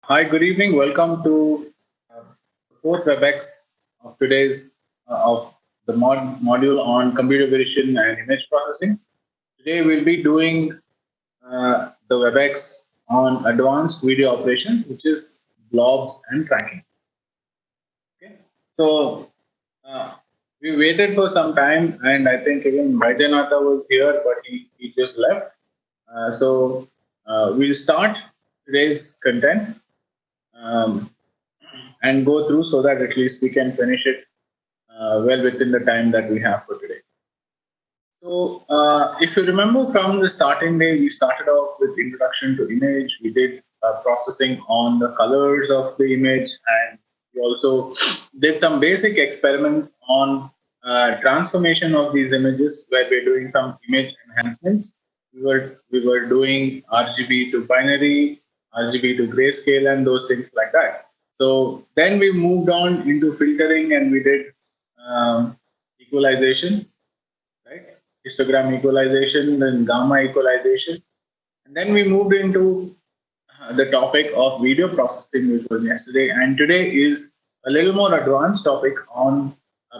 Hi, good evening. Welcome to the fourth WebEx of today's of the module on computer vision and image processing. Today we'll be doing the WebEx on advanced video operations, which is blobs and tracking. Okay, so uh, we waited for some time, and I think even Vaijanatha was here, but he just left. So we'll start today's content. Um, and go through so that at least we can finish it well within the time that we have for today. So, if you remember from the starting day, we started off with introduction to image. We did processing on the colors of the image, and we also did some basic experiments on transformation of these images, where we're doing some image enhancements. We were doing RGB to binary, RGB to grayscale, and those things like that. So then we moved on into filtering, and we did equalization, right? Histogram equalization, then gamma equalization. And then we moved into the topic of video processing, which was yesterday. And today is a little more advanced topic on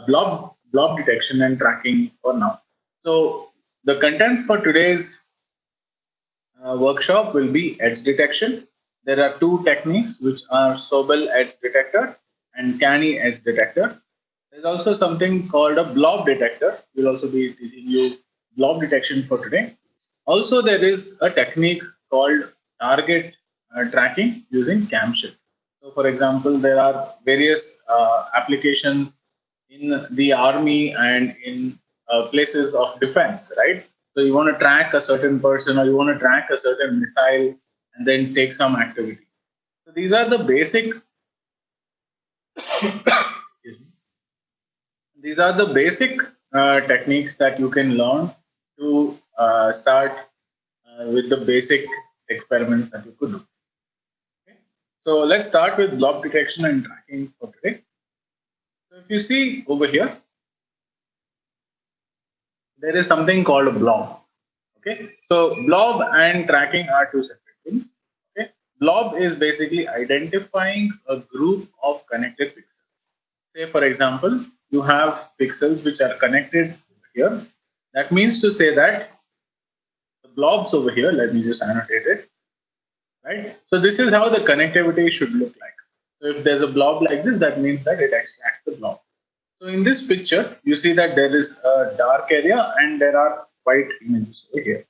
blob detection and tracking for now. So the contents for today's workshop will be edge detection. There are two techniques, which are Sobel edge detector and Canny edge detector. There's also something called a blob detector. We'll also be teaching you blob detection for today. Also, there is a technique called target tracking using CAMShift. So, for example, there are various applications in the army and in places of defense, right? So, you want to track a certain person or you want to track a certain missile and then take some activity. So, these are the basic these are the basic techniques that you can learn to start with the basic experiments that you could do. Okay? So let's start with blob detection and tracking for today. So if you see over here, there is something called a blob. Okay, so blob and tracking are two separate things. Okay, blob is basically identifying a group of connected pixels. Say, for example, you have pixels which are connected here. That means to say that the blobs over here, let me just annotate it, right? So this is how the connectivity should look like. So if there's a blob like this, that means that it extracts the blob. So in this picture, you see that there is a dark area and there are white images over here.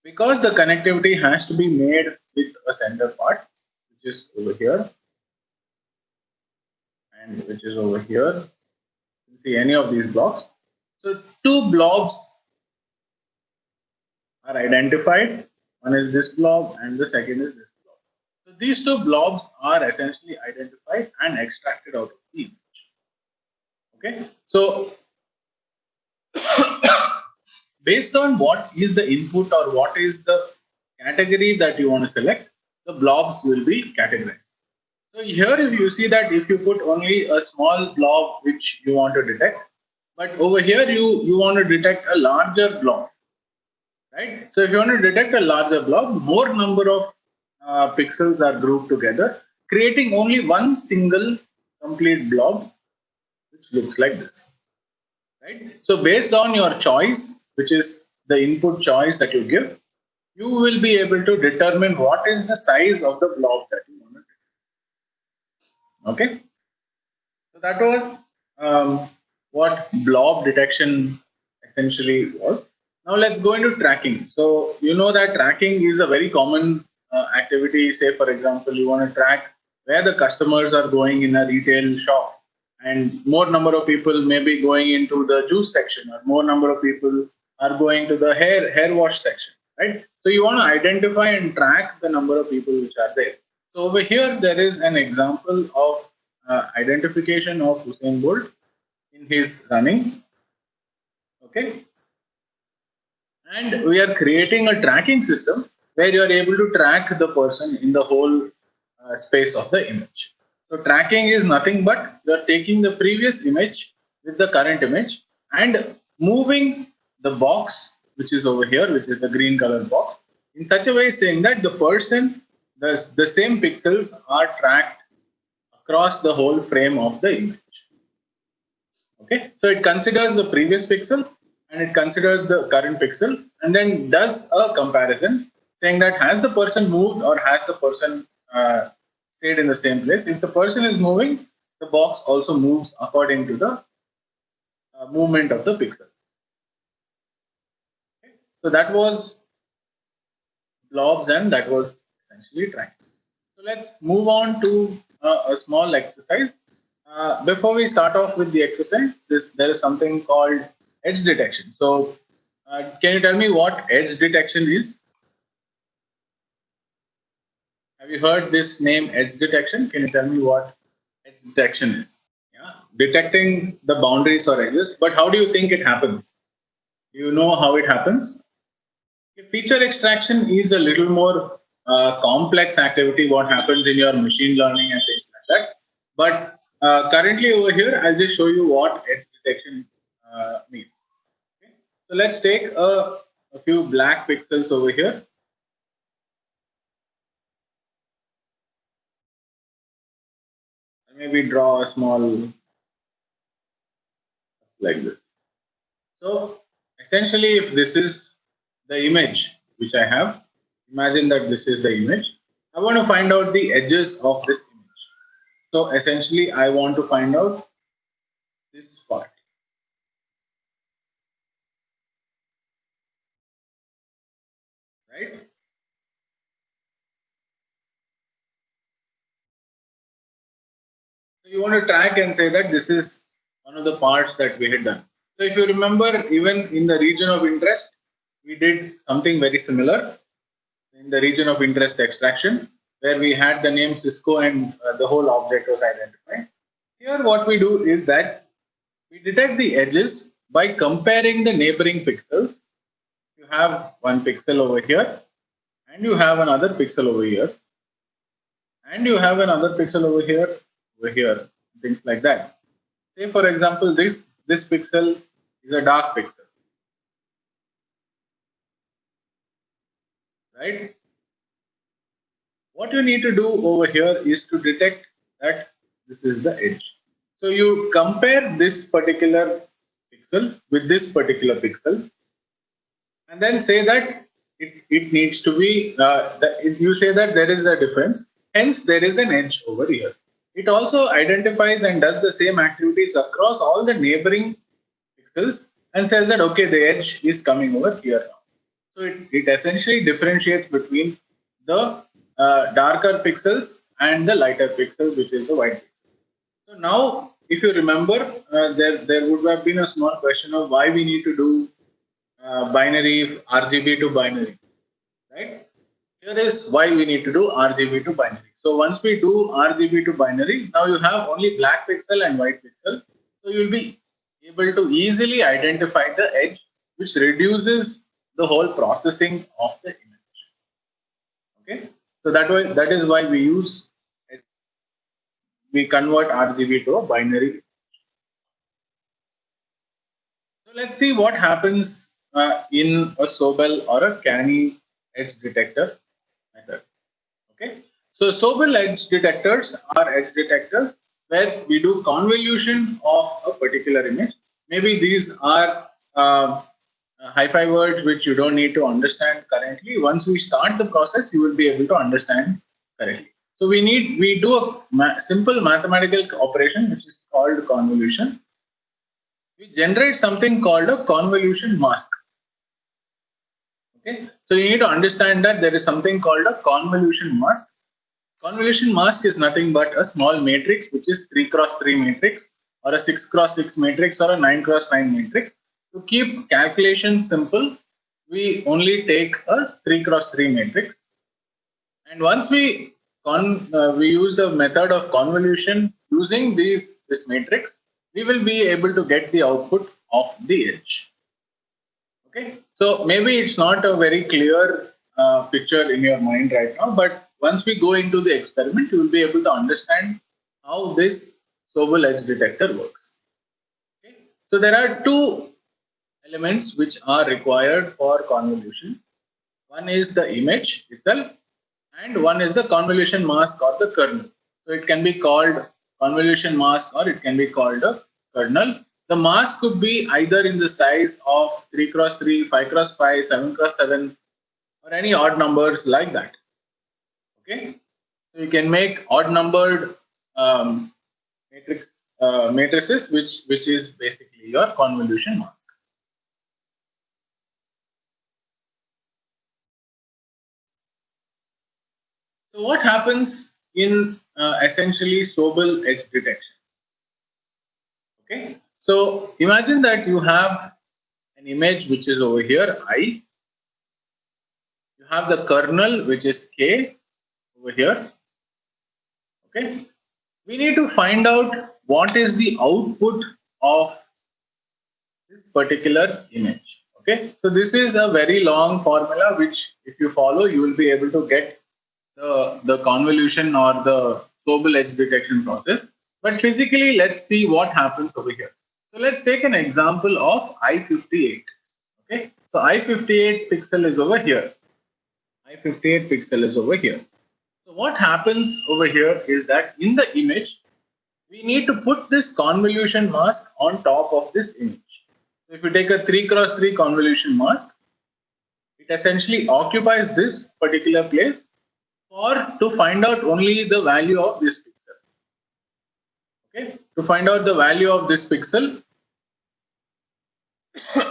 Because the connectivity has to be made with a center part, which is over here and which is over here. You can see any of these blobs. So two blobs are identified. One is this blob and the second is this blob. So these two blobs are essentially identified and extracted out of the image. Okay, so based on what is the input or what is the category that you want to select, the blobs will be categorized. So here if you see that if you put only a small blob which you want to detect, but over here you want to detect a larger blob, right? So if you want to detect a larger blob, more number of pixels are grouped together, creating only one single complete blob, which looks like this, right? So based on your choice, which is the input choice that you give, you will be able to determine what is the size of the blob that you want to detect. Okay, so that was what blob detection essentially was. Now let's go into tracking. So you know that tracking is a very common activity. Say for example, you want to track where the customers are going in a retail shop, and more number of people may be going into the juice section, or more number of people are going to the hair wash section, right? So you want to identify and track the number of people which are there. So over here there is an example of identification of Usain Bolt in his running. Okay, and we are creating a tracking system where you are able to track the person in the whole space of the image. So tracking is nothing but you are taking the previous image with the current image and moving the box which is over here, which is the green color box, in such a way saying that the same pixels are tracked across the whole frame of the image. Okay, so it considers the previous pixel and it considers the current pixel and then does a comparison saying that has the person moved or has the person stayed in the same place. If the person is moving, the box also moves according to the movement of the pixel. Okay. So that was blobs and that was essentially triangle. So let's move on to a small exercise. Before we start off with the exercise, there is something called edge detection. So can you tell me what edge detection is? Have you heard this name edge detection? Can you tell me what edge detection is? Yeah, detecting the boundaries or edges. But how do you think it happens? Do you know how it happens? Feature extraction is a little more complex activity, what happens in your machine learning and things like that. But currently over here, I'll just show you what edge detection means. Okay? So let's take a few black pixels over here. Maybe draw a small like this. So essentially, if this is the image which I have, imagine that this is the image. I want to find out the edges of this image. So essentially, I want to find out this part. Right? So you want to track and say that this is one of the parts that we had done. So if you remember, even in the region of interest, we did something very similar in the region of interest extraction, where we had the name Cisco and the whole object was identified. Here, what we do is that we detect the edges by comparing the neighboring pixels. You have one pixel over here, and you have another pixel over here, and you have another pixel over here, things like that. Say, for example, this pixel is a dark pixel, right? What you need to do over here is to detect that this is the edge. So you compare this particular pixel with this particular pixel, and then say that it needs to be, you say that there is a difference, hence there is an edge over here. It also identifies and does the same activities across all the neighboring pixels and says that, okay, the edge is coming over here now. So it essentially differentiates between the darker pixels and the lighter pixels, which is the white pixel. So now, if you remember, there would have been a small question of why we need to do binary RGB to binary, right? Here is why we need to do RGB to binary. So once we do RGB to binary, now you have only black pixel and white pixel. So you'll be able to easily identify the edge, which reduces the whole processing of the image. Okay, so that is why we convert RGB to a binary. So let's see what happens in a Sobel or a Canny edge detector method. Okay, so Sobel edge detectors are edge detectors where we do convolution of a particular image. Maybe these are hi-fi words which you don't need to understand currently. Once we start the process, you will be able to understand correctly. So we do a simple mathematical operation which is called convolution. We generate something called a convolution mask. Okay, so you need to understand that there is something called a convolution mask. Convolution mask is nothing but a small matrix which is 3x3 matrix or a 6x6 matrix or a 9x9 matrix. To keep calculation simple, we only take a 3x3 matrix. And once we use the method of convolution using this matrix, we will be able to get the output of the edge. Okay, so maybe it's not a very clear picture in your mind right now, but once we go into the experiment, you will be able to understand how this Sobel edge detector works. Okay, so there are two elements which are required for convolution. One is the image itself, and one is the convolution mask or the kernel. So it can be called convolution mask or it can be called a kernel. The mask could be either in the size of 3 cross 3, 5 cross 5, 7 cross 7, or any odd numbers like that. Okay, so you can make odd numbered matrices, which is basically your convolution mask. So what happens in essentially Sobel edge detection? Okay, so imagine that you have an image which is over here I. You have the kernel which is K over here. Okay, we need to find out what is the output of this particular image. Okay, so this is a very long formula which if you follow you will be able to get the convolution or the Sobel edge detection process. But physically, let's see what happens over here. So let's take an example of I58. Okay, so I58 pixel is over here. I58 pixel is over here. So what happens over here is that in the image, we need to put this convolution mask on top of this image. So if you take a 3 cross 3 convolution mask, it essentially occupies this particular place or to find out only the value of this pixel. Okay, to find out the value of this pixel,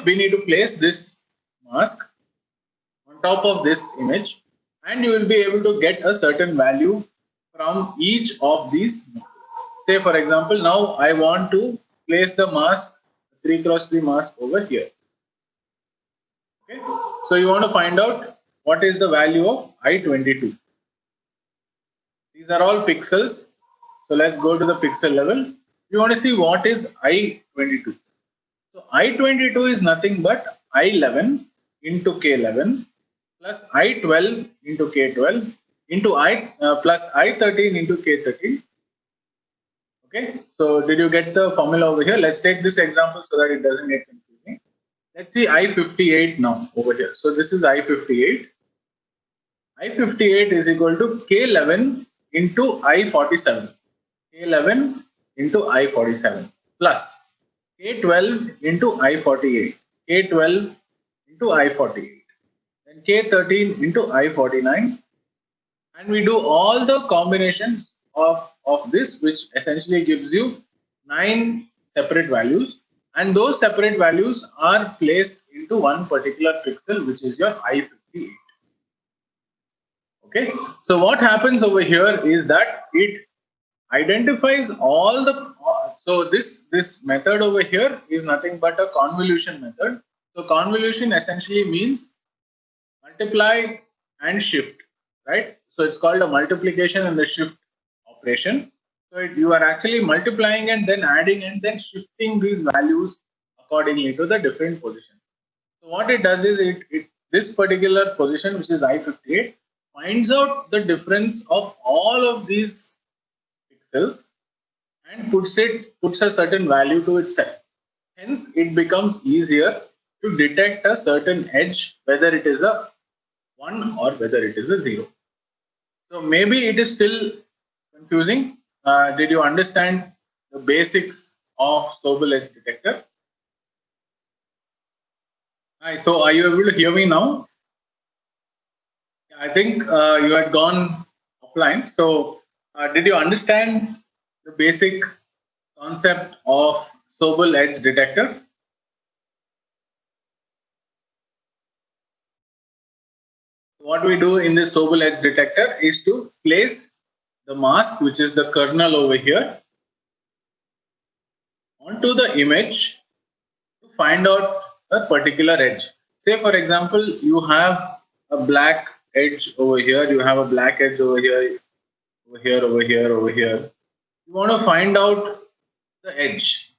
we need to place this mask on top of this image, and you will be able to get a certain value from each of these. Say, for example, now I want to place the mask, 3 cross 3 mask over here. Okay, so you want to find out what is the value of I22. These are all pixels. So let's go to the pixel level. You want to see what is I22. So I22 is nothing but I11 into K11 plus I12 into K12 into plus I13 into K13. Okay, so did you get the formula over here? Let's take this example so that it doesn't get confusing. Let's see I58 now over here. So this is I58. I58 is equal to K11 into I47. K11 into I47 plus K12 into I48. K12 into I48. Then K13 into I49. And we do all the combinations of this, which essentially gives you 9 separate values. And those separate values are placed into one particular pixel, which is your I58. Okay, so what happens over here is that it identifies all the so this method over here is nothing but a convolution method. So convolution essentially means multiply and shift, right? So it's called a multiplication and the shift operation. So you are actually multiplying and then adding and then shifting these values accordingly to the different position. So what it does is it this particular position, which is I58, finds out the difference of all of these pixels and puts a certain value to itself. Hence, it becomes easier to detect a certain edge, whether it is a 1 or whether it is a 0. So maybe it is still confusing. Did you understand the basics of Sobel edge detector? Hi, so are you able to hear me now? I think you had gone offline. So did you understand the basic concept of Sobel edge detector? What we do in this Sobel edge detector is to place the mask, which is the kernel over here, onto the image to find out a particular edge. Say, for example, you have a black edge over here, you have a black edge over here, over here, over here, over here. You want to find out the edge.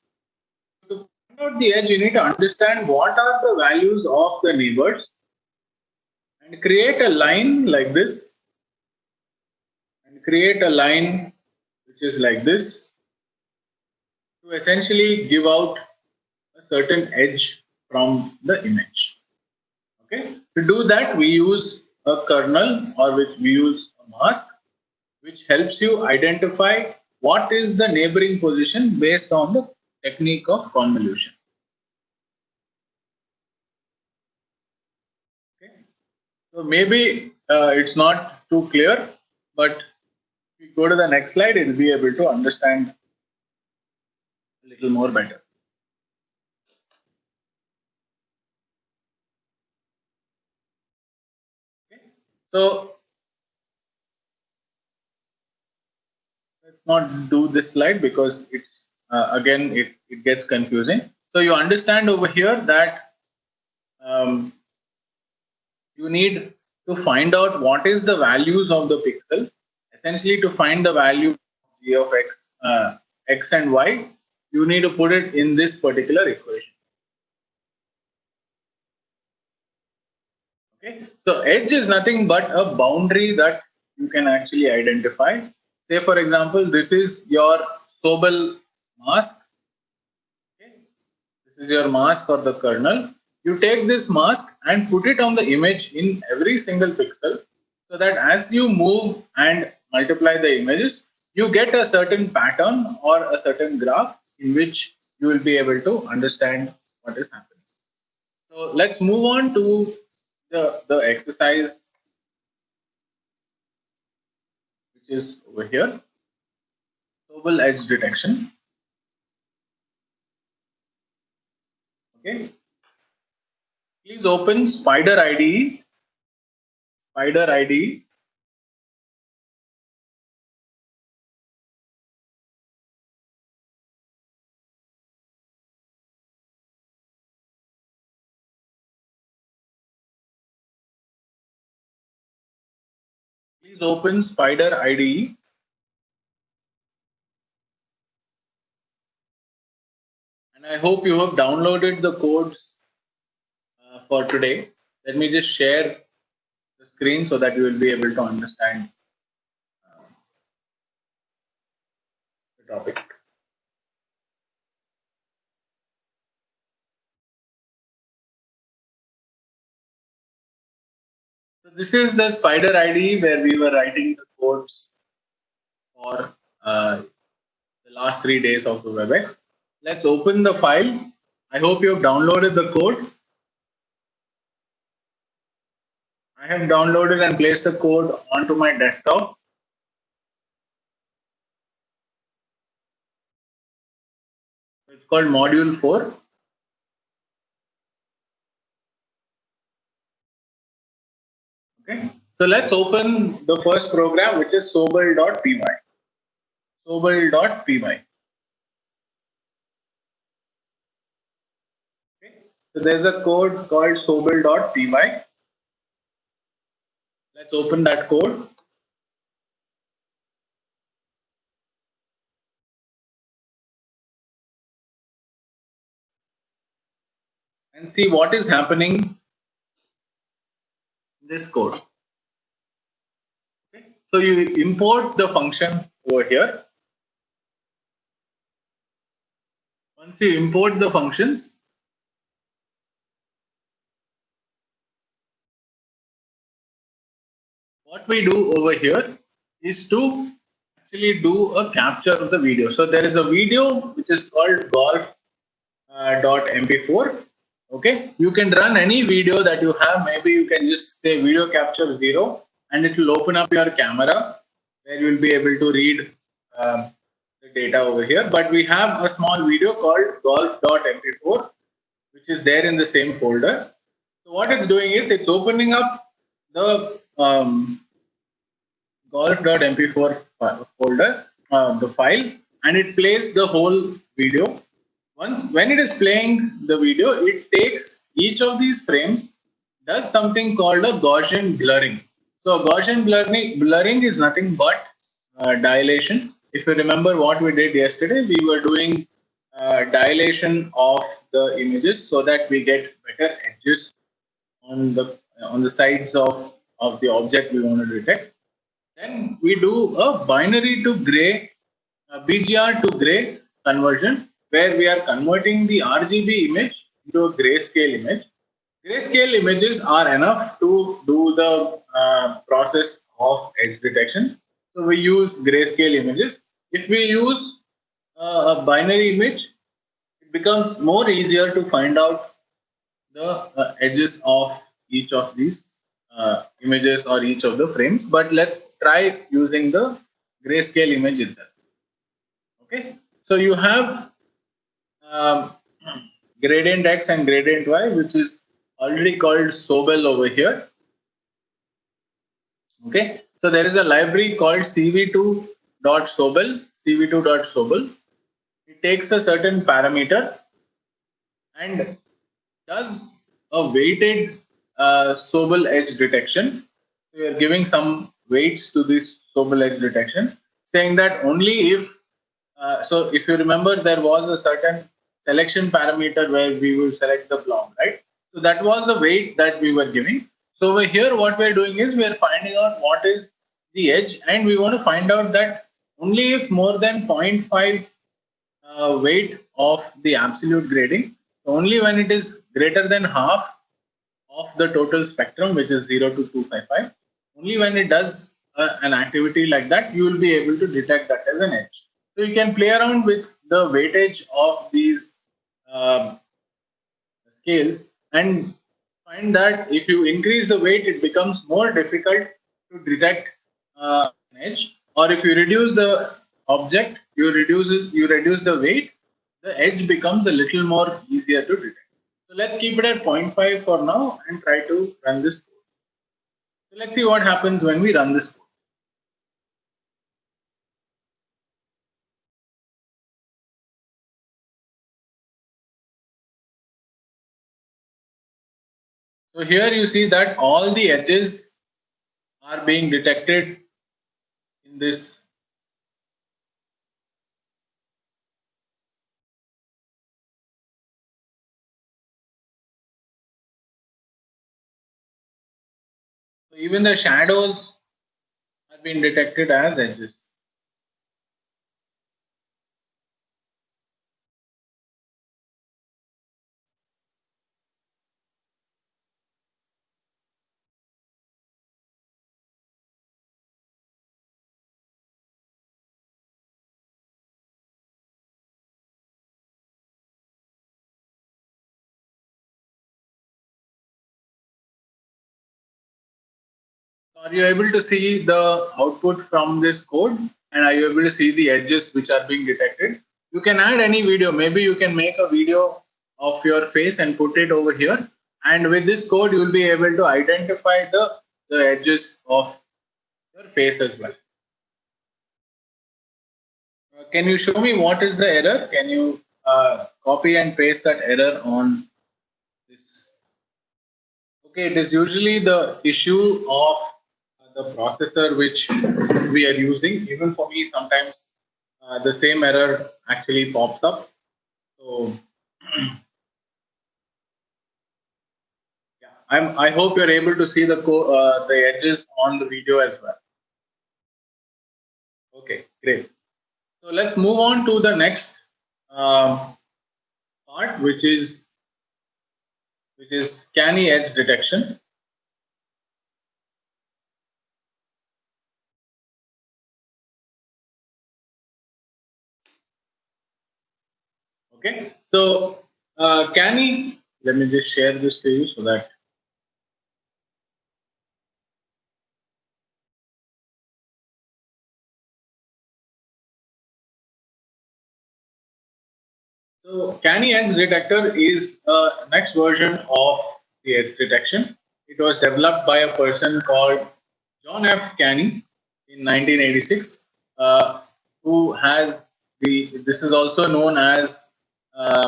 To find out the edge, you need to understand what are the values of the neighbors and create a line like this and create a line which is like this to essentially give out a certain edge from the image. Okay. To do that, we use a kernel, or which we use a mask, which helps you identify what is the neighboring position based on the technique of convolution. Okay. So maybe it's not too clear, but if you go to the next slide, you'll be able to understand a little more better. Okay. So let's not do this slide because it's again it gets confusing. So you understand over here that you need to find out what is the values of the pixel. Essentially, to find the value of g of x, x and y, you need to put it in this particular equation. Okay, so edge is nothing but a boundary that you can actually identify. Say, for example, this is your Sobel mask. Okay, this is your mask or the kernel. You take this mask and put it on the image in every single pixel, so that as you move and multiply the images, you get a certain pattern or a certain graph in which you will be able to understand what is happening. So let's move on to the exercise, which is over here, Sobel edge detection. Okay, please open Spider IDE. Spider IDE. Please open Spider IDE. And I hope you have downloaded the codes for today. Let me just share the screen so that you will be able to understand the topic. So this is the Spider IDE where we were writing the codes for the last 3 days of the WebEx. Let's open the file. I hope you have downloaded the code. I have downloaded and placed the code onto my desktop. It's called Module 4. Okay. So let's open the first program, which is Sobel.py. Sobel.py. Okay. So there's a code called Sobel.py. Let's open that code. And see what is happening in this code. Okay. So you import the functions over here. Once you import the functions, what we do over here is to actually do a capture of the video. So there is a video which is called golf.mp4. Okay, you can run any video that you have. Maybe you can just say video capture 0, and it will open up your camera where you will be able to read the data over here. But we have a small video called golf.mp4, which is there in the same folder. So what it's doing is it's opening up the golf.mp4 folder, the file, and it plays the whole video. When it is playing the video, it takes each of these frames, does something called a Gaussian blurring. So Gaussian blurring is nothing but dilation. If you remember what we did yesterday, we were doing dilation of the images so that we get better edges on the sides of the object we want to detect. Then we do a binary to gray, BGR to gray conversion, where we are converting the RGB image into a grayscale image. Grayscale images are enough to do the process of edge detection. So we use grayscale images. If we use a binary image, it becomes more easier to find out the edges of each of these images or each of the frames. But let's try using the grayscale image itself. Okay, so you have um, gradient x and gradient y, which is already called Sobel over here. Okay, so there is a library called cv2.sobel. cv2.sobel. It takes a certain parameter and does a weighted Sobel edge detection. So we are giving some weights to this Sobel edge detection, saying that only if so if you remember, there was a certain selection parameter where we will select the blob, right? So that was the weight that we were giving. So over here, what we're doing is we're finding out what is the edge, and we want to find out that only if more than 0.5 weight of the absolute grading, only when it is greater than half of the total spectrum, which is 0 to 255, only when it does an activity like that, you will be able to detect that as an edge. So you can play around with the weightage of these scales and find that if you increase the weight, it becomes more difficult to detect an edge. Or if you reduce the object, you reduce the weight, the edge becomes a little more easier to detect. So let's keep it at 0.5 for now and try to run this code. So let's see what happens when we run this code. So here you see that all the edges are being detected in this. So even the shadows are being detected as edges. Are you able to see the output from this code? And are you able to see the edges which are being detected? You can add any video. Maybe you can make a video of your face and put it over here. And with this code, you will be able to identify the edges of your face as well. Can you show me what is the error? Can you copy and paste that error on this? Okay, it is usually the issue of the processor which we are using. Even for me, sometimes the same error actually pops up. So yeah, I hope you're able to see the edges on the video as well. Okay, great. So let's move on to the next part, which is canny edge detection. Okay, so canny, let me just share this to you so that. So canny edge detector is a next version of the edge detection. It was developed by a person called John F. Canny in 1986, who has this is also known as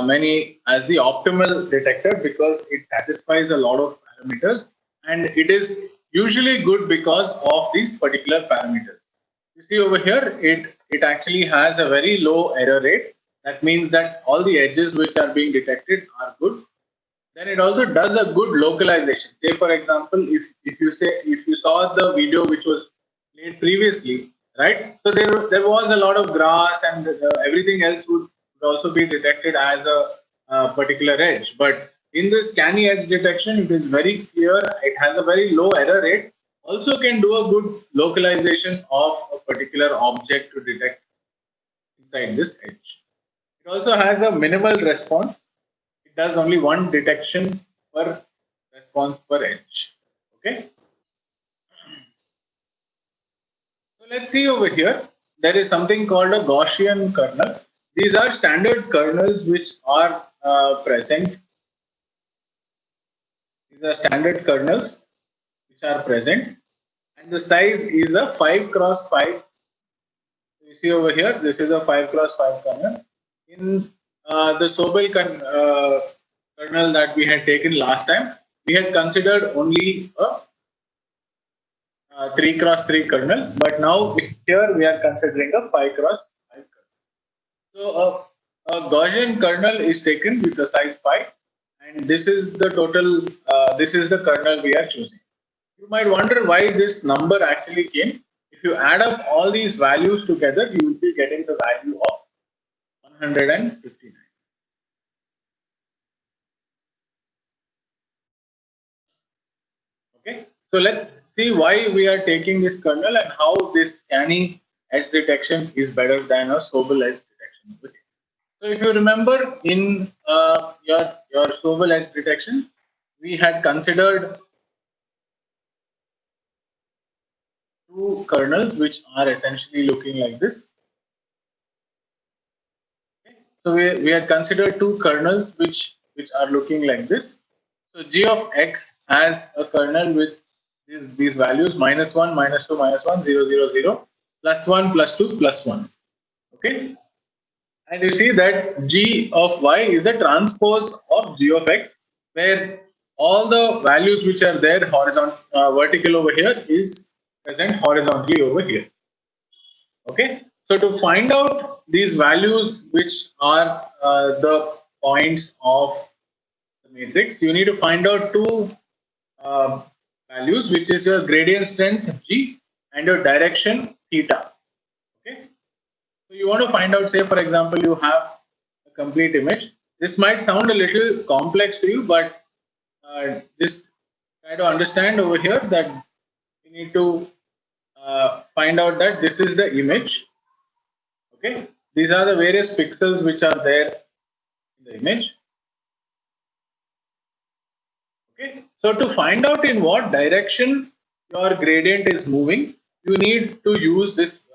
many as the optimal detector because it satisfies a lot of parameters, and it is usually good because of these particular parameters. You see over here, it actually has a very low error rate. That means that all the edges which are being detected are good. Then it also does a good localization. Say for example, if you saw the video which was played previously, right? So there was a lot of grass and everything else would also be detected as a particular edge. But in this canny edge detection, it is very clear. It has a very low error rate. Also can do a good localization of a particular object to detect inside this edge. It also has a minimal response. It does only one detection per response per edge. Okay. So let's see over here. There is something called a Gaussian kernel. These are standard kernels which are present. These are standard kernels which are present, and the size is a 5 cross 5. You see over here, this is a 5 cross 5 kernel. In the Sobel kernel that we had taken last time, we had considered only a 3 cross 3 kernel, but now here we are considering a 5 cross 5 kernel. So a Gaussian kernel is taken with the size 5, and this is the total, this is the kernel we are choosing. You might wonder why this number actually came. If you add up all these values together, you will be getting the value of 159. Okay, so let's see why we are taking this kernel and how this canny edge detection is better than a Sobel edge detection. Okay. So if you remember in your Sobel edge detection, we had considered two kernels which are essentially looking like this. Okay. So we had considered two kernels which are looking like this. So g of x has a kernel with these values -1, -2, -1, 0, 0, 0, +1, +2, +1. Okay. And you see that g of y is a transpose of g of x, where all the values which are there vertical over here is present horizontally over here. Okay. So to find out these values which are the points of the matrix, you need to find out two values, which is your gradient strength g and your direction theta. Okay. So you want to find out, say for example, you have a complete image. This might sound a little complex to you, but just try to understand over here that you need to find out that this is the image. Okay, these are the various pixels which are there in the image. Okay, so to find out in what direction your gradient is moving, you need to use this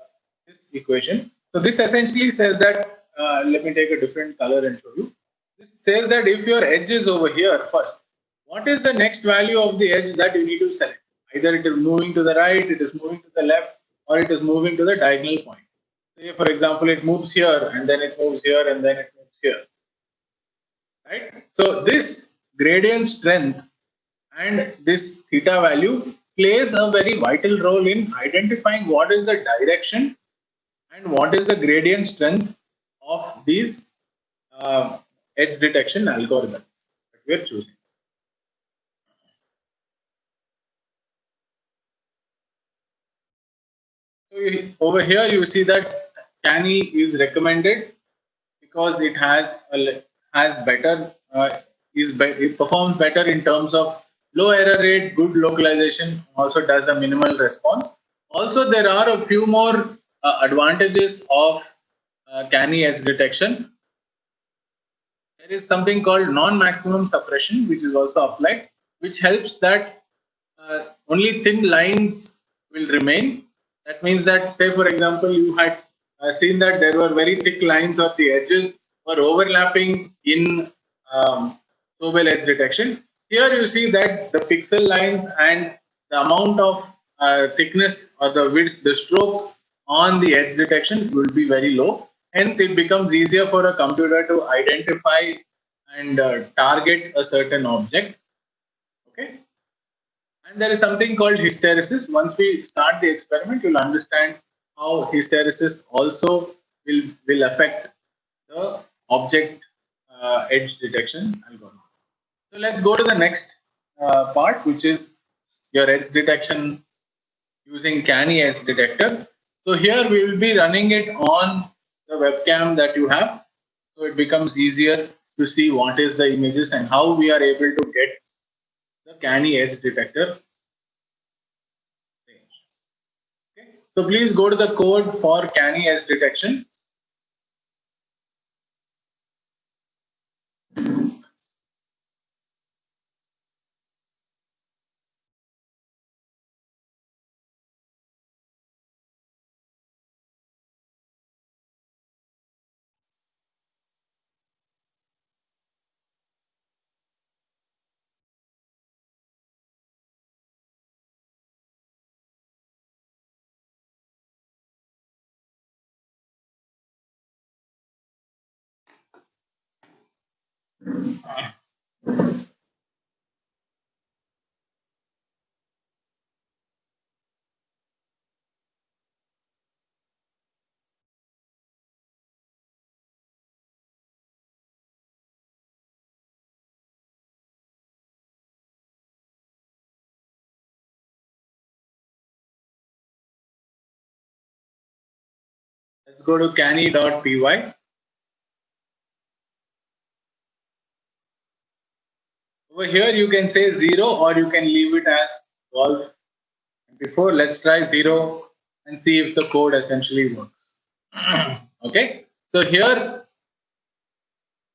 equation. So this essentially says that, let me take a different color and show you. This says that if your edge is over here first, what is the next value of the edge that you need to select? Either it is moving to the right, it is moving to the left, or it is moving to the diagonal point. Say for example, it moves here, and then it moves here, and then it moves here. Right? So this gradient strength and this theta value plays a very vital role in identifying what is the direction and what is the gradient strength of these edge detection algorithms that we are choosing. So over here you see that canny is recommended because it it performs better in terms of low error rate, good localization, also does a minimal response. Also, there are a few more advantages of canny edge detection. There is something called non-maximum suppression, which is also applied, which helps that only thin lines will remain. That means that, say for example, you had seen that there were very thick lines or the edges were overlapping in Sobel edge detection. Here you see that the pixel lines and the amount of thickness or the width, the stroke on the edge detection will be very low. Hence, it becomes easier for a computer to identify and target a certain object. Okay. And there is something called hysteresis. Once we start the experiment, you'll understand how hysteresis also will affect the object edge detection algorithm. So let's go to the next part, which is your edge detection using canny edge detector. So here we will be running it on the webcam that you have, so it becomes easier to see what is the images and how we are able to get the canny edge detector range. Okay. So please go to the code for canny edge detection. Let's go to canny.py. Over here, you can say 0 or you can leave it as golf. Before, let's try 0 and see if the code essentially works. Okay, so here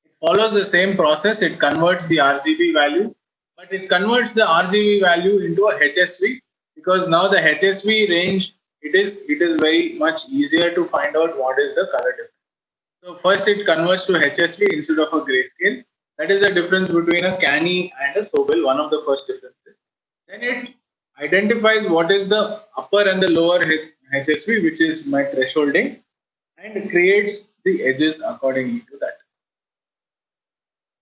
it follows the same process. It converts the RGB value, but it converts the RGB value into a HSV, because now the HSV range, it is very much easier to find out what is the color difference. So first it converts to HSV instead of a grayscale. That is the difference between a canny and a Sobel, one of the first differences. Then it identifies what is the upper and the lower HSV, which is my thresholding, and creates the edges accordingly to that.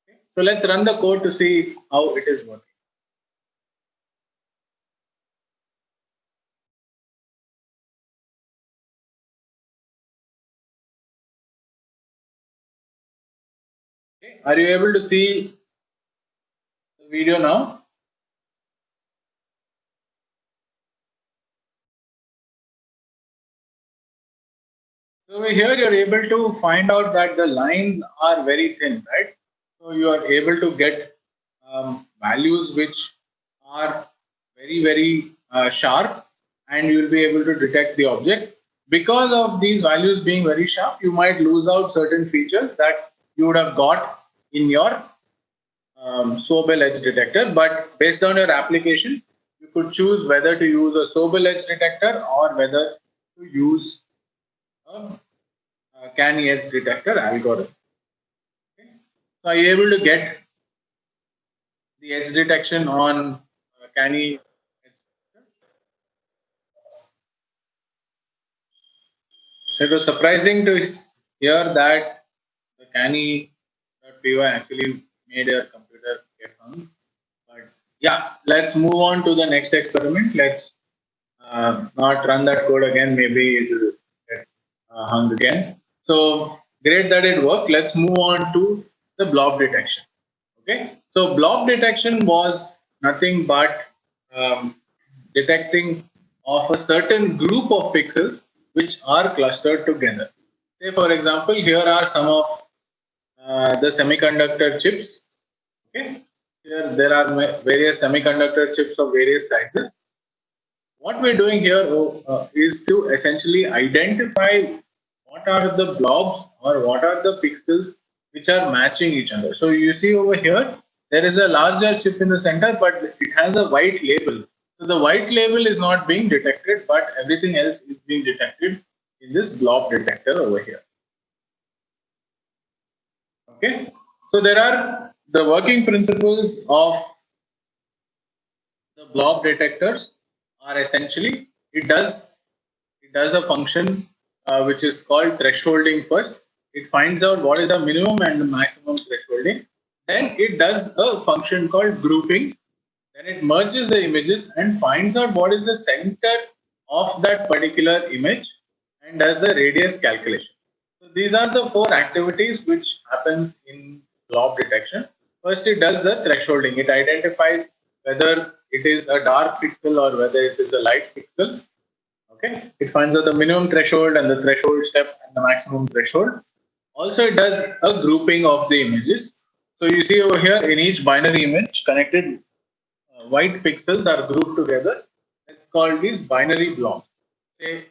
Okay. So let's run the code to see how it is working. Okay. Are you able to see the video now? So over here you're able to find out that the lines are very thin, right? So you are able to get values which are very sharp, and you will be able to detect the objects. Because of these values being very sharp, you might lose out certain features that you would have got in your Sobel edge detector. But based on your application, you could choose whether to use a Sobel edge detector or whether to use a canny edge detector algorithm. Okay. So are you able to get the edge detection on canny? So it was surprising to hear that the canny.py actually made your computer get hung. But yeah, let's move on to the next experiment. Let's not run that code again. Maybe it will get hung again. So great that it worked. Let's move on to the blob detection. Okay, so blob detection was nothing but detecting of a certain group of pixels which are clustered together. Say, for example, here are some of the semiconductor chips. Okay, here there are various semiconductor chips of various sizes. What we're doing here is to essentially identify what are the blobs or what are the pixels which are matching each other. So you see over here, there is a larger chip in the center, but it has a white label. So the white label is not being detected, but everything else is being detected in this blob detector over here. Okay. So there are the working principles of the blob detectors are essentially it does a function which is called thresholding first. It finds out what is the minimum and the maximum thresholding. Then it does a function called grouping. Then it merges the images and finds out what is the center of that particular image and does the radius calculation. So these are the four activities which happens in blob detection. First, it does the thresholding. It identifies whether it is a dark pixel or whether it is a light pixel. Okay, it finds out the minimum threshold and the threshold step and the maximum threshold. Also, it does a grouping of the images. So you see over here in each binary image connected white pixels are grouped together. Let's call these binary blobs. Say,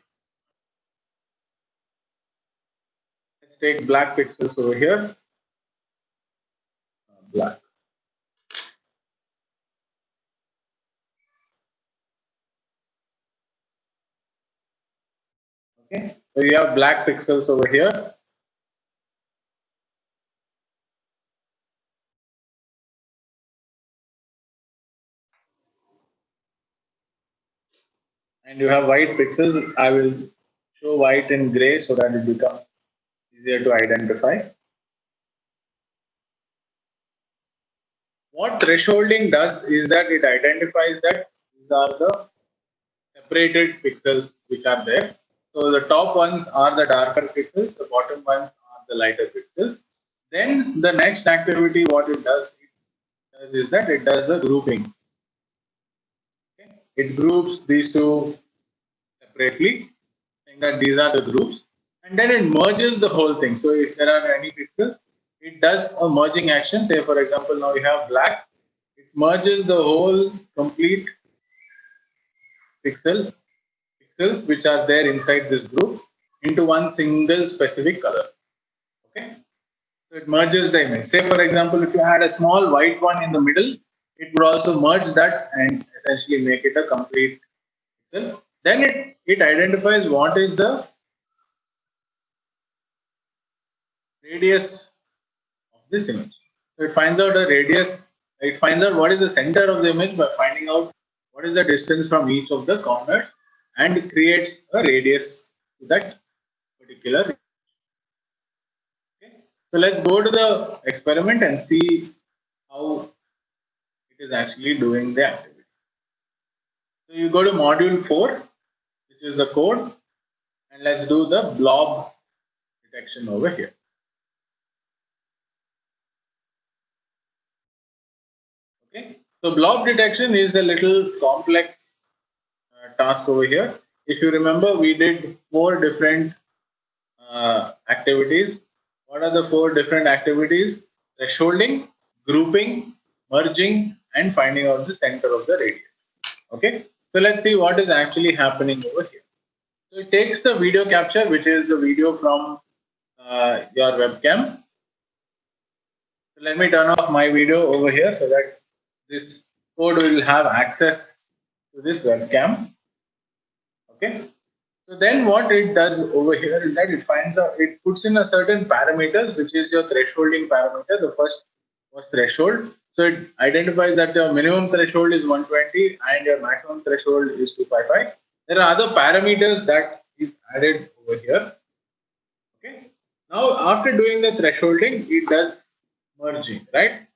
let's take black pixels over here. Black. Okay. So you have black pixels over here. And you have white pixels. I will show white in gray so that it becomes easier to identify. What thresholding does is that it identifies that these are the separated pixels which are there. So the top ones are the darker pixels, the bottom ones are the lighter pixels. Then the next activity, what it does is that it does the grouping. Okay? It groups these two separately, saying that these are the groups, and then it merges the whole thing. So if there are any pixels, it does a merging action. Say for example, now you have black, it merges the whole complete pixels which are there inside this group into one single specific color. Okay, so it merges the image. Say for example, if you had a small white one in the middle, it would also merge that and essentially make it a complete pixel. Then it identifies what is the radius of this image. So it finds out a radius, it finds out what is the center of the image by finding out what is the distance from each of the corners and creates a radius to that particular. Okay. So let's go to the experiment and see how it is actually doing the activity. So you go to module 4, which is the code, and let's do the blob detection over here. Okay. So blob detection is a little complex task over here. If you remember, we did 4 different activities. What are the 4 different activities? Thresholding, grouping, merging, and finding out the center of the radius. Okay, so let's see what is actually happening over here. So it takes the video capture, which is the video from your webcam. So let me turn off my video over here so that this code will have access to this webcam. Okay. So then what it does over here is that it finds out, it puts in a certain parameters, which is your thresholding parameter, the first threshold. So it identifies that your minimum threshold is 120 and your maximum threshold is 255. There are other parameters that is added over here. Okay. Now after doing the thresholding, it does merging, right?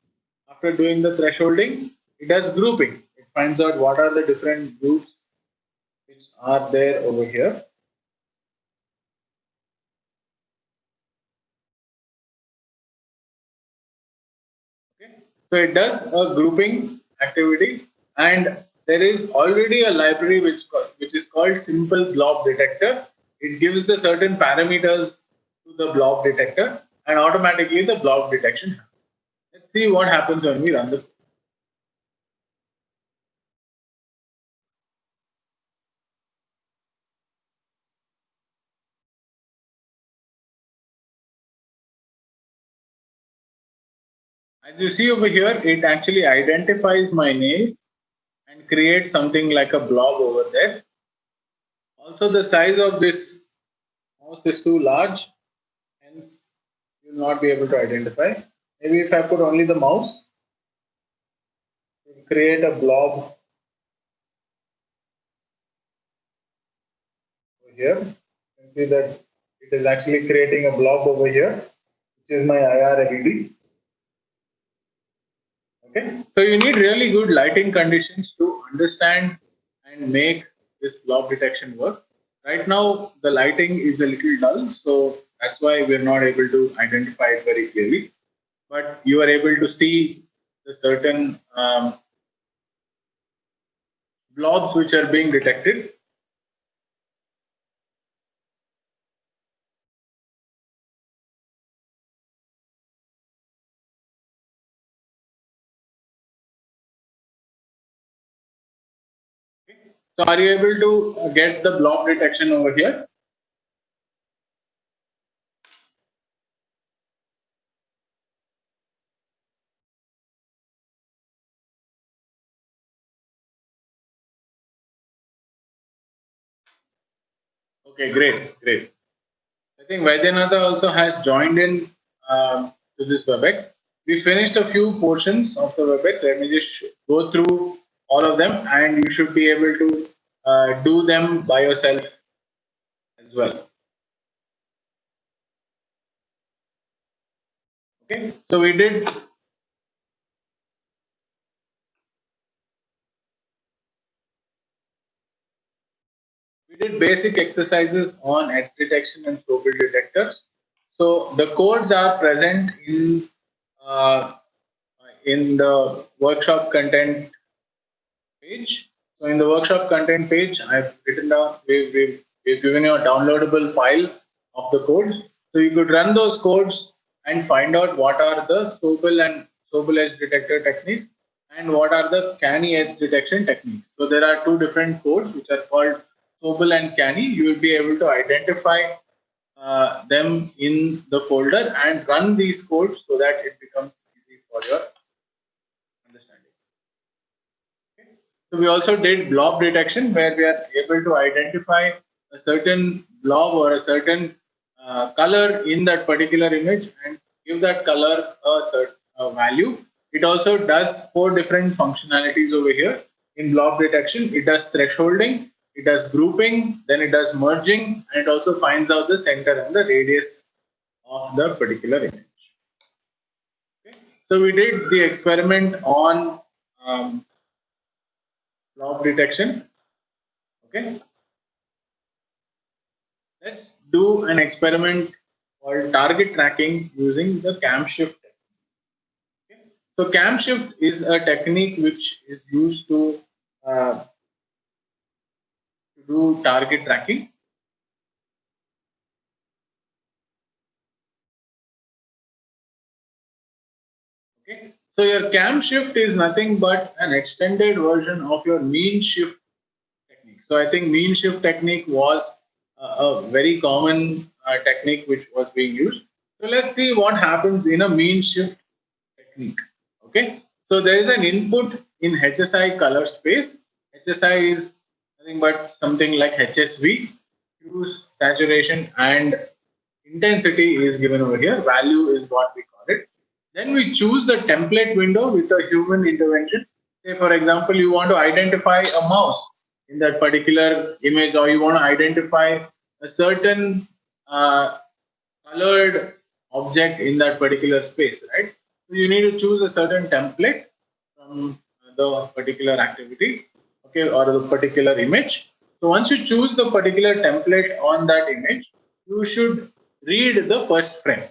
After doing the thresholding, it does grouping. It finds out what are the different groups which are there over here. Okay. So it does a grouping activity, and there is already a library which is called simple blob detector. It gives the certain parameters to the blob detector, and automatically the blob detection happens. Let's see what happens when we run the code. As you see over here, it actually identifies my nail and creates something like a blob over there. Also, the size of this mouse is too large, hence you will not be able to identify. Maybe if I put only the mouse, it will create a blob over here. You can see that it is actually creating a blob over here, which is my IR LED. Okay, so you need really good lighting conditions to understand and make this blob detection work. Right now, the lighting is a little dull, so that's why we're not able to identify it very clearly. But you are able to see the certain blobs which are being detected. So are you able to get the blob detection over here? Okay, great, great. I think Vaidyanatha also has joined in to this WebEx. We finished a few portions of the WebEx. Let me just go through all of them, and you should be able to do them by yourself as well. Okay, so we did basic exercises on edge detection and Sobel detectors. So the codes are present uh, in the workshop content page. So in the workshop content page, I've written down, we've given you a downloadable file of the codes. So you could run those codes and find out what are the Sobel and Sobel edge detector techniques and what are the Canny edge detection techniques. So there are two different codes which are called Sobel and Canny. You will be able to identify them in the folder and run these codes so that it becomes easy for your understanding. So we also did blob detection where we are able to identify a certain blob or a certain color in that particular image and give that color a certain value. It also does four different functionalities over here. In blob detection, it does thresholding, it does grouping, then it does merging, and it also finds out the center and the radius of the particular image. Okay. So we did the experiment on blob detection. Okay. Let's do an experiment called target tracking using the camshift technique. Okay. So camshift is a technique which is used uh, to do target tracking. Okay. So your camshift is nothing but an extended version of your mean shift technique. So I think mean shift technique was a very common technique which was being used. So let's see what happens in a mean shift technique. Okay, so there is an input in HSI color space. HSI is nothing but something like HSV. Hues, saturation, and intensity is given over here. Value is what we call it. Then we choose the template window with a human intervention. Say, for example, you want to identify a mouse in that particular image, or you want to identify a certain colored object in that particular space, right? So you need to choose a certain template from the particular activity, okay, or the particular image. So once you choose the particular template on that image, you should read the first frame.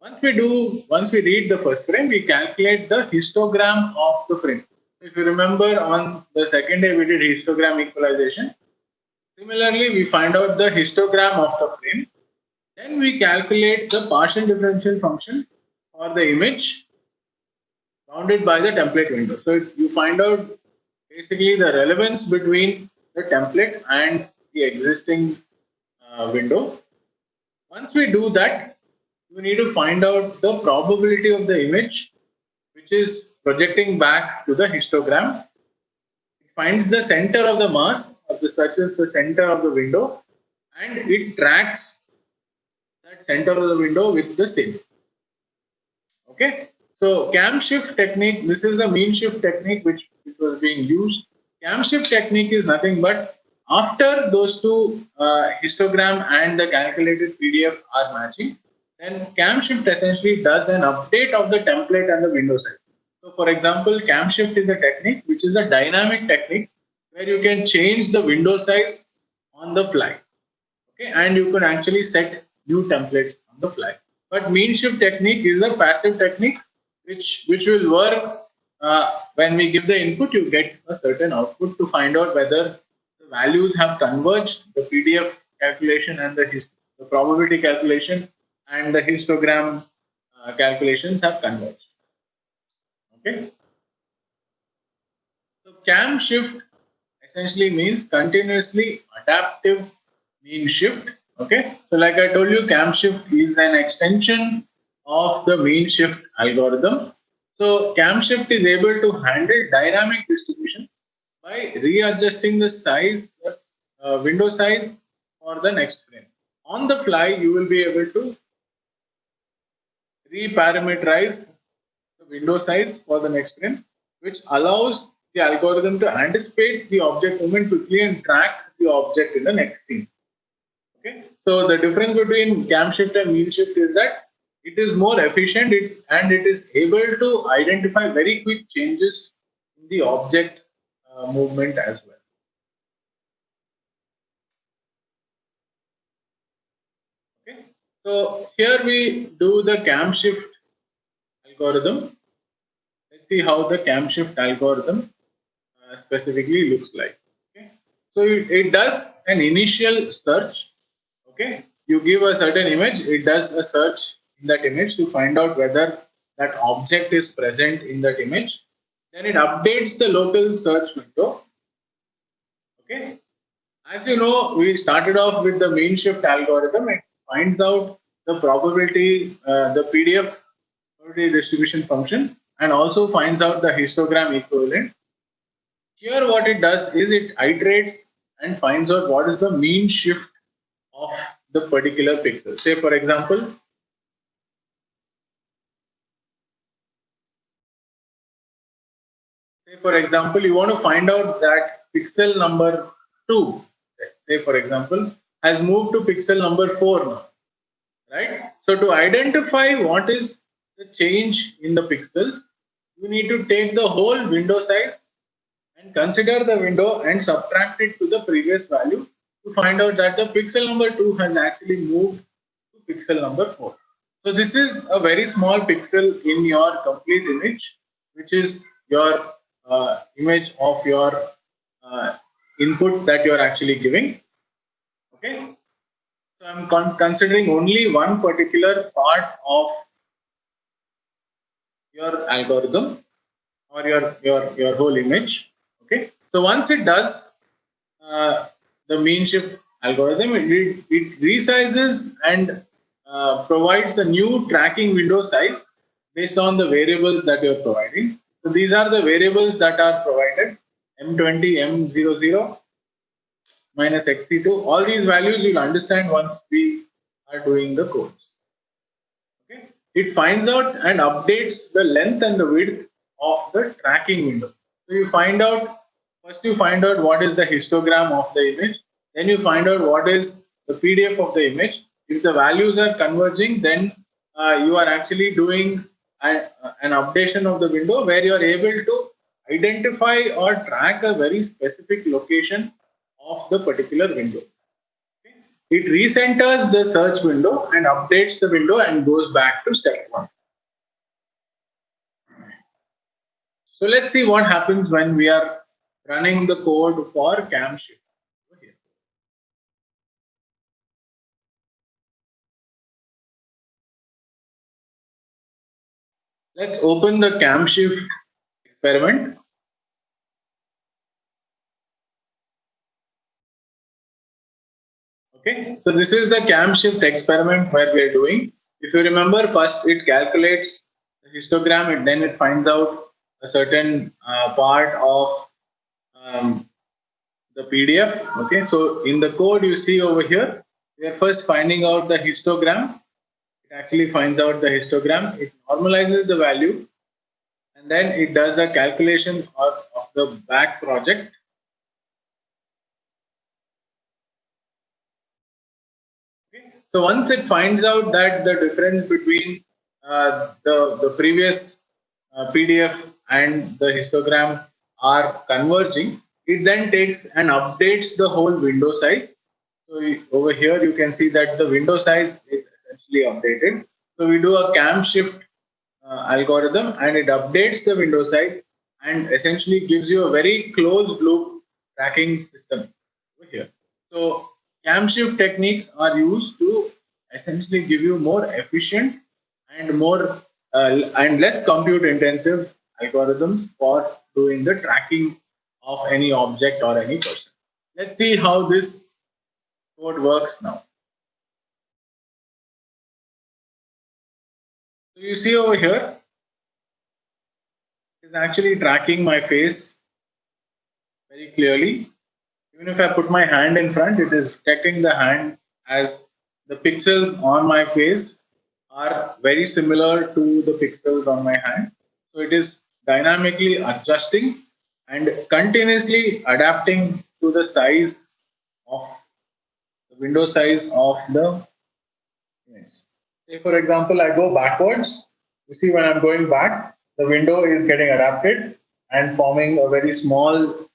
Once we read the first frame, we calculate the histogram of the frame. If you remember, on the second day we did histogram equalization. Similarly, we find out the histogram of the frame. Then we calculate the partial differential function for the image bounded by the template window. So you find out basically the relevance between the template and the existing window. Once we do that, we need to find out the probability of the image which is projecting back to the histogram. It finds the center of the mass of the such as the center of the window, and it tracks that center of the window with the same. Okay, so cam shift technique, this is a mean shift technique which was being used. Cam shift technique is nothing but after those two histogram and the calculated PDF are matching, then cam shift essentially does an update of the template and the window size. So for example, cam shift is a technique which is a dynamic technique where you can change the window size on the fly. Okay, and you can actually set new templates on the fly. But mean shift technique is a passive technique which will work when we give the input. You get a certain output to find out whether the values have converged, the PDF calculation and the probability calculation and the histogram calculations have converged. Okay, so cam shift essentially means continuously adaptive mean shift. Okay, so like I told you, cam shift is an extension of the mean shift algorithm. So cam shift is able to handle dynamic distribution by readjusting the size, window size for the next frame. On the fly, you will be able to reparameterize the window size for the next frame, which allows the algorithm to anticipate the object movement quickly and track the object in the next scene. Okay, so the difference between cam shift and mean shift is that it is more efficient and it is able to identify very quick changes in the object movement as well. Okay, so here we do the cam shift algorithm. Let's see how the cam shift algorithm specifically looks like. Okay, so it does an initial search. Okay, you give a certain image, it does a search in that image to find out whether that object is present in that image. Then it updates the local search window. Okay, as you know, we started off with the mean shift algorithm. It finds out the probability, the PDF probability distribution function, and also finds out the histogram equivalent. Here, what it does is it iterates and finds out what is the mean shift of the particular pixel. Say, for example, you want to find out that pixel number 2, say for example, has moved to pixel number 4 now, right? So to identify what is the change in the pixels, you need to take the whole window size and consider the window and subtract it to the previous value to find out that the pixel number 2 has actually moved to pixel number 4. So this is a very small pixel in your complete image, which is your image of your input that you are actually giving. Okay, so I'm considering only one particular part of your algorithm or your whole image. Okay, so once it does the mean shift algorithm, it resizes and provides a new tracking window size based on the variables that you're providing. So these are the variables that are provided: M20, M00, minus XC2. All these values you'll understand once we are doing the codes. Okay, it finds out and updates the length and the width of the tracking window. So you find out first what is the histogram of the image, then you find out what is the PDF of the image. If the values are converging, then you are actually doing an updation of the window where you are able to identify or track a very specific location of the particular window. Okay. It recenters the search window and updates the window and goes back to step 1. So let's see what happens when we are running the code for cam shift. Let's open the cam shift experiment. Okay, so this is the cam shift experiment where we are doing. If you remember, first it calculates the histogram, and then it finds out a certain part of the PDF. Okay, so in the code you see over here, we are first finding out the histogram. It actually finds out the histogram. It normalizes the value, and then it does a calculation of the back project. Okay. So once it finds out that the difference between the previous PDF and the histogram are converging, it then takes and updates the whole window size. So over here you can see that the window size is essentially updated. So we do a cam shift algorithm and it updates the window size and essentially gives you a very closed loop tracking system over here. So cam shift techniques are used to essentially give you more efficient and more and less compute intensive algorithms for doing the tracking of any object or any person. Let's see how this code works now. So you see over here, it's actually tracking my face very clearly. Even if I put my hand in front, it is detecting the hand as the pixels on my face are very similar to the pixels on my hand. So it is dynamically adjusting and continuously adapting to the size of the window size of the image. Say, for example, I go backwards. You see, when I'm going back, the window is getting adapted and forming a very small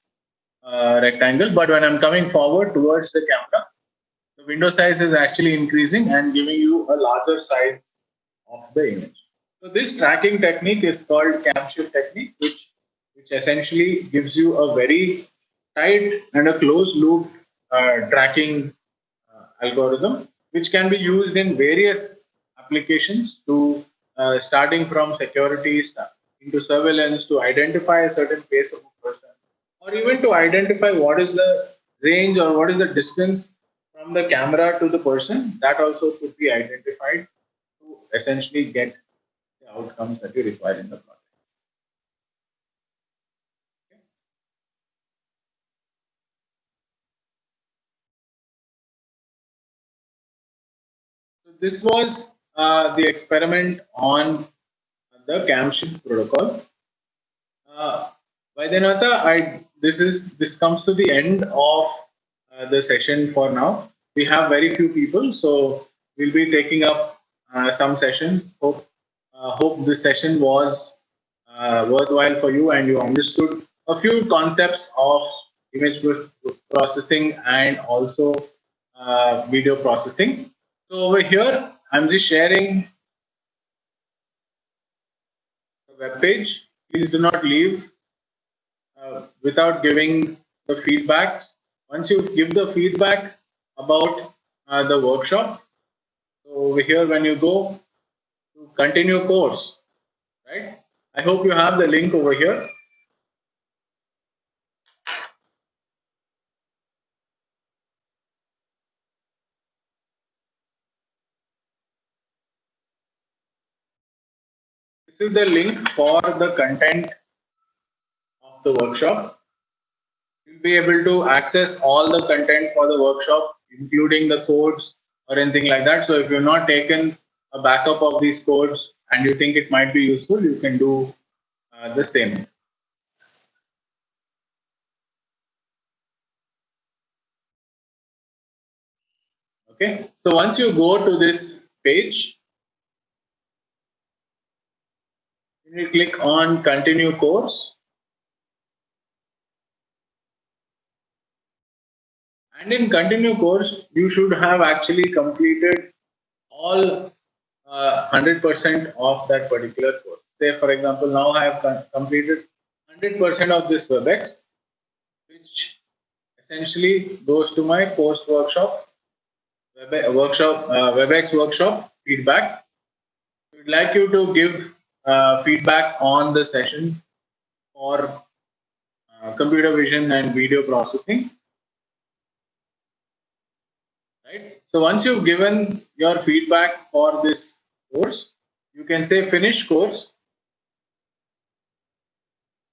rectangle. But when I'm coming forward towards the camera, the window size is actually increasing and giving you a larger size of the image. So this tracking technique is called cam shift technique, which essentially gives you a very tight and a closed loop tracking algorithm, which can be used in various applications to starting from security into surveillance to identify a certain face of a person, or even to identify what is the range or what is the distance from the camera to the person. That also could be identified to essentially get the outcomes that you require in the project. So this was the experiment on the CAMShift protocol. Vaidyanath, this comes to the end of the session for now. We have very few people, so we'll be taking up some sessions. Hope this session was worthwhile for you and you understood a few concepts of image processing and also video processing. So over here, I'm just sharing the web page. Please do not leave without giving the feedback. Once you give the feedback about the workshop, so over here, when you go to continue course, right? I hope you have the link over here. This is the link for the content of the workshop. You'll be able to access all the content for the workshop, including the codes or anything like that. So if you've not taken a backup of these codes and you think it might be useful, you can do the same. Okay, so once you go to this page, you click on continue course. And in continue course, you should have actually completed all 100% of that particular course. Say, for example, now I have completed 100% of this WebEx, which essentially goes to my post workshop, WebEx workshop feedback. We'd like you to give feedback on the session for computer vision and video processing. Right. So once you've given your feedback for this course, you can say finish course.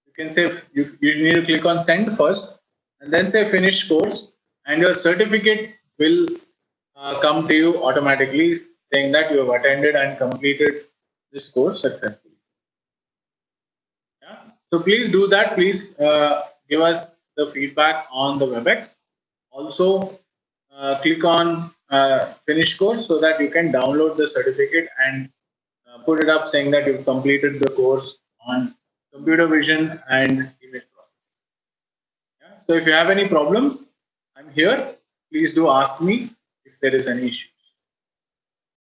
You can say you need to click on send first and then say finish course, and your certificate will come to you automatically saying that you have attended and completed this course successfully. Yeah. So please do that. Please give us the feedback on the WebEx. Also, click on finish course so that you can download the certificate and put it up saying that you've completed the course on computer vision and image processing. Yeah? So if you have any problems, I'm here. Please do ask me if there is any issue.